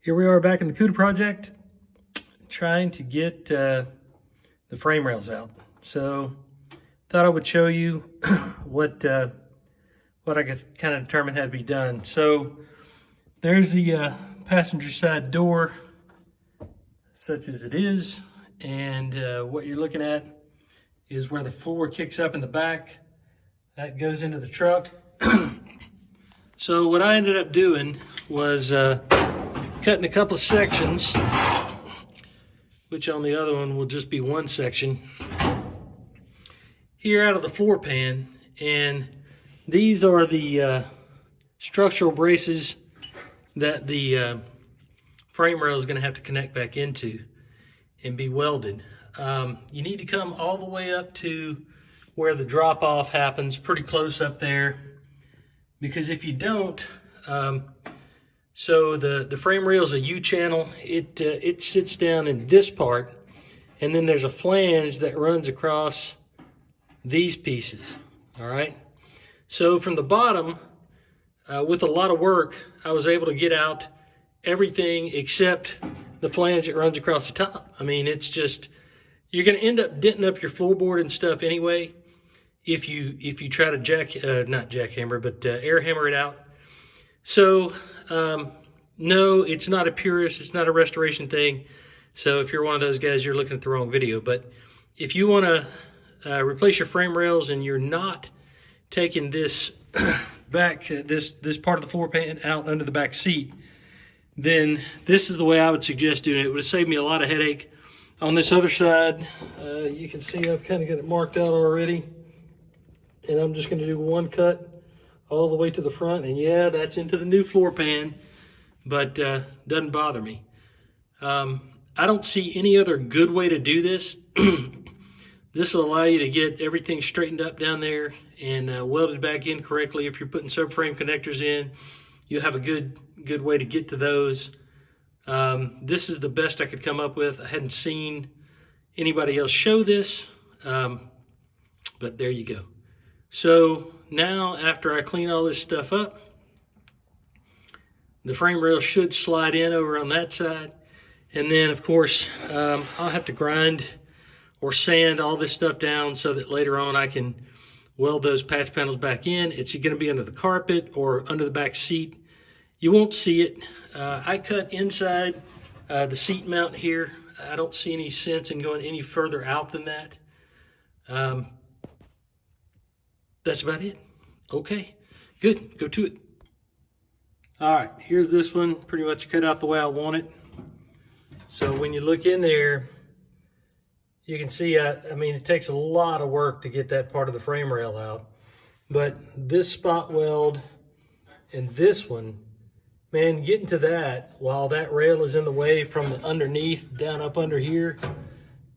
Here we are back in the Cuda project, trying to get the frame rails out. So thought I would show you what I could kind of determine had to be done. So there's the passenger side door, such as it is, and what you're looking at is where the floor kicks up in the back. That goes into the truck. So what I ended up doing was cutting a couple of sections, which on the other one will just be one section, here out of the floor pan. And these are the structural braces that the frame rail is going to have to connect back into and be welded. You need to come all the way up to where the drop off happens, pretty close up there, because if you don't, so the frame rail is a U-channel. It sits down in this part, and then there's a flange that runs across these pieces. All right. So from the bottom, with a lot of work, I was able to get out everything except the flange that runs across the top. I mean, it's just, you're going to end up denting up your floorboard and stuff anyway if you try to not jackhammer, but air hammer it out. So no, it's not a purist, it's not a restoration thing. So if you're one of those guys, you're looking at the wrong video. But if you want to replace your frame rails and you're not taking this back, this part of the floor pan out under the back seat, then this is the way I would suggest doing it. It would have saved me a lot of headache. On this other side, you can see I've kind of got it marked out already. And I'm just going to do one cut all the way to the front. And yeah, that's into the new floor pan, but doesn't bother me. I don't see any other good way to do this. This will allow you to get everything straightened up down there and welded back in correctly. If you're putting subframe connectors in, you have a good way to get to those. This is the best I could come up with. I hadn't seen anybody else show this, but there you go. So now, after I clean all this stuff up, the frame rail should slide in over on that side. And then, of course, I'll have to grind or sand all this stuff down so that later on I can weld those patch panels back in. It's going to be under the carpet or under the back seat. You won't see it. I cut inside the seat mount here. I don't see any sense in going any further out than that. That's about it. Okay, good, go to it. All right, here's this one, pretty much cut out the way I want it. So when you look in there, you can see, I mean, it takes a lot of work to get that part of the frame rail out. But this spot weld and this one, man, getting to that while that rail is in the way from the underneath down up under here,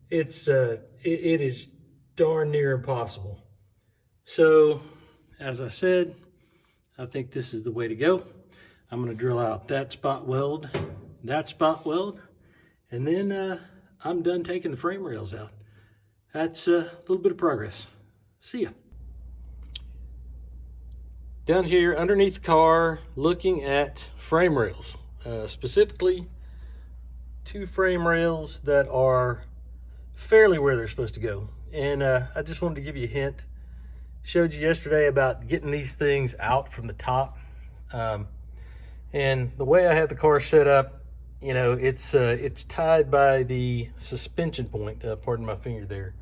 it is darn near impossible. So, as I said, I think this is the way to go. I'm going to drill out that spot weld, and then I'm done taking the frame rails out. That's a little bit of progress. See ya. Down here underneath the car, looking at frame rails, specifically two frame rails that are fairly where they're supposed to go. And I just wanted to give you a hint. Showed you yesterday about getting these things out from the top. And the way I have the car set up, you know, it's tied by the suspension point, pardon my finger there.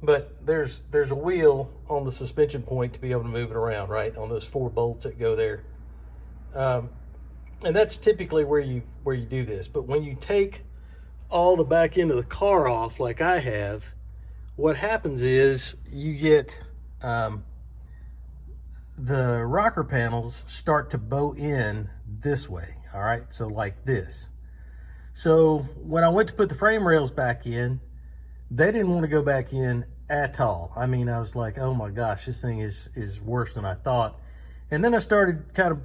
But there's a wheel on the suspension point to be able to move it around, right? On those 4 bolts that go there. And that's typically where you do this. But when you take all the back end of the car off, like I have, what happens is you get the rocker panels start to bow in this way. All right, so like this. So when I went to put the frame rails back in, they didn't want to go back in at all. I mean, I was like, oh my gosh, this thing is worse than I thought. And then I started kind of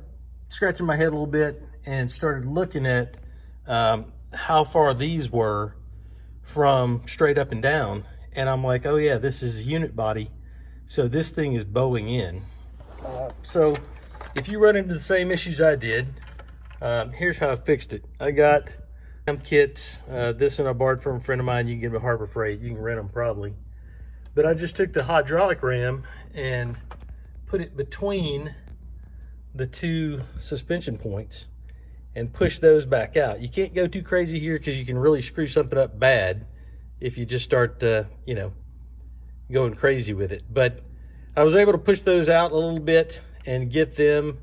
scratching my head a little bit and started looking at how far these were from straight up and down. And I'm like, oh yeah, this is a unit body. So this thing is bowing in. So if you run into the same issues I did, Here's how I fixed it. I got some kits. This one I borrowed from a friend of mine. You can get them at Harbor Freight. You can rent them probably. But I just took the hydraulic ram and put it between the two suspension points and push those back out. You can't go too crazy here because you can really screw something up bad if you just start, you know, going crazy with it. But I was able to push those out a little bit and get them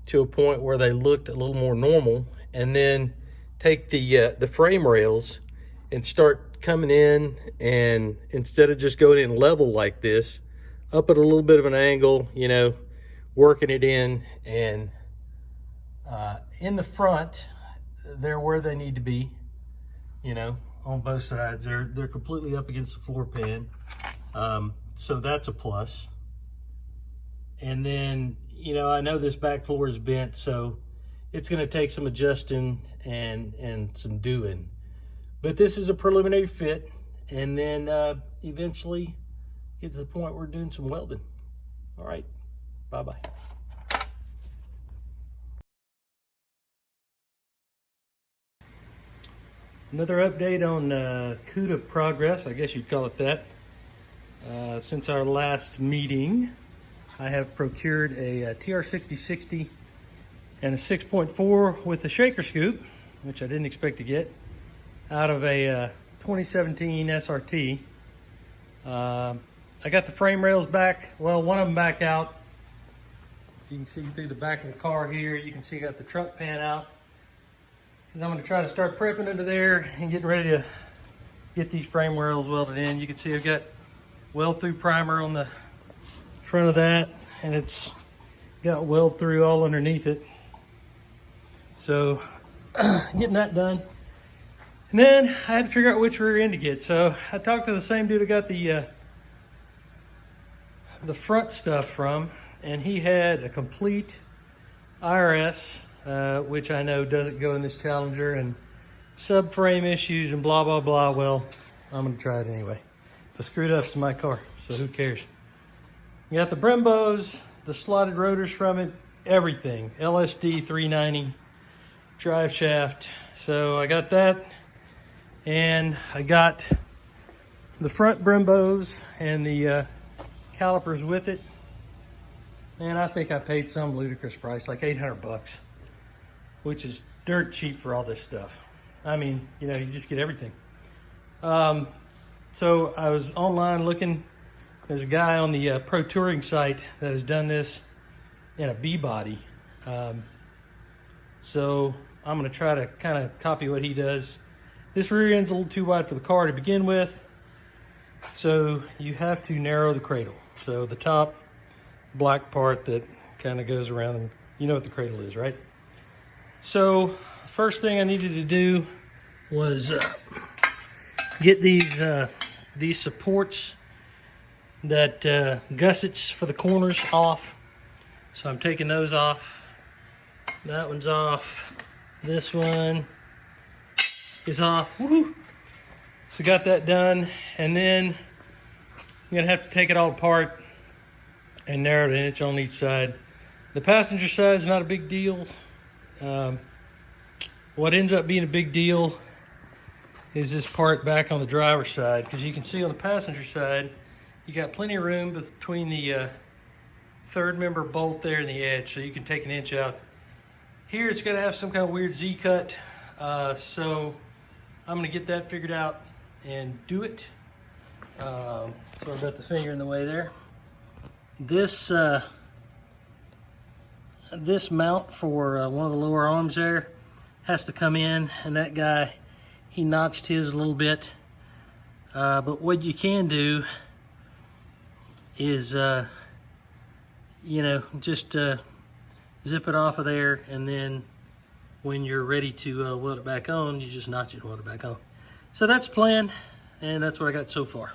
to a point where they looked a little more normal, and then take the frame rails and start coming in, and instead of just going in level like this, up at a little bit of an angle, you know, working it in. And in the front, they're where they need to be, you know, on both sides. They're completely up against the floor pan, so that's a plus. And then, you know, I know this back floor is bent, so it's going to take some adjusting and some doing. But this is a preliminary fit, and then eventually get to the point where we're doing some welding. All right, bye-bye. Another update on Cuda progress, I guess you'd call it that. Since our last meeting, I have procured a TR6060 and a 6.4 with a shaker scoop, which I didn't expect to get, out of a 2017 SRT. I got the frame rails back, well, one of them back out. You can see through the back of the car here, you can see I got the truck pan out, because I'm going to try to start prepping under there and getting ready to get these frame rails welded in. You can see I've got weld through primer on the front of that, and it's got weld through all underneath it. So getting that done, and then I had to figure out which rear end to get. So I talked to the same dude I got the front stuff from, and he had a complete IRS, which I know doesn't go in this Challenger, and subframe issues and blah blah blah. Well, I'm gonna try it anyway. If I screwed up, it's my car, so who cares? You got the Brembos, the slotted rotors from it, everything. LSD 390 drive shaft. So I got that, and I got the front Brembos and the calipers with it. And I think I paid some ludicrous price, like 800 bucks, which is dirt cheap for all this stuff. I mean, you know, you just get everything. So I was online looking. There's a guy on the Pro Touring site that has done this in a B-body. So I'm gonna try to kind of copy what he does. This rear end's a little too wide for the car to begin with, so you have to narrow the cradle. So the top black part that kind of goes around, and you know what the cradle is, right? So first thing I needed to do was get these supports, that gussets for the corners, off. So I'm taking those off. That one's off. This one is off. Woohoo! So got that done, and then I'm gonna have to take it all apart and narrow it an inch on each side. The passenger side is not a big deal. What ends up being a big deal is this part back on the driver's side, because you can see on the passenger side, you got plenty of room between the third member bolt there and the edge, so you can take an inch out. Here it's gonna have some kind of weird Z-cut, so I'm gonna get that figured out and do it. Sorry about the finger in the way there. This this mount for one of the lower arms there has to come in, and that guy, he notched his a little bit. But what you can do is, you know, just zip it off of there, and then when you're ready to weld it back on, you just notch it and weld it back on. So that's the plan, and that's what I got so far.